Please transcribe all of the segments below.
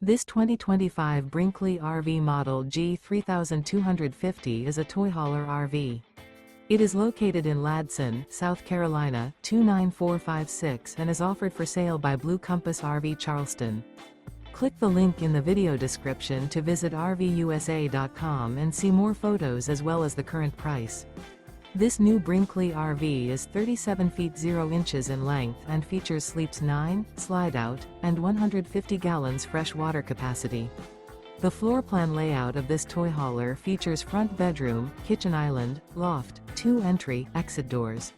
This 2025 Brinkley RV Model G 3250 is a toy hauler RV. It is located in Ladson, South Carolina, 29456 and is offered for sale by Blue Compass RV Charleston. Click the link in the video description to visit RVUSA.com and see more photos as well as the current price. This new Brinkley RV is 37 feet 0 inches in length and features sleeps 9, slide-out, and 150 gallons fresh water capacity. The floor plan layout of this toy hauler features front bedroom, kitchen island, loft, 2 entry/exit doors.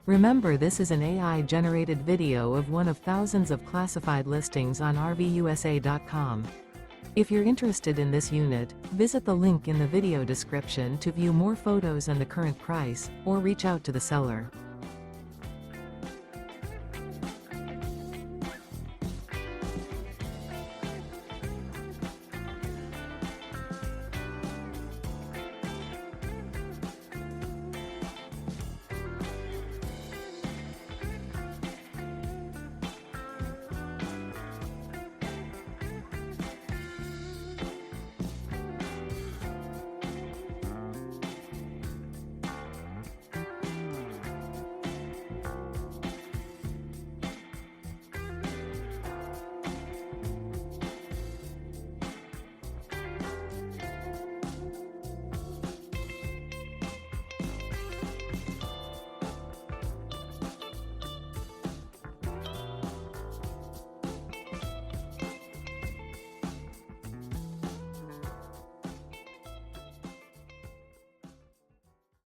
Remember, this is an AI-generated video of one of thousands of classified listings on RVUSA.com. If you're interested in this unit, visit the link in the video description to view more photos and the current price, or reach out to the seller.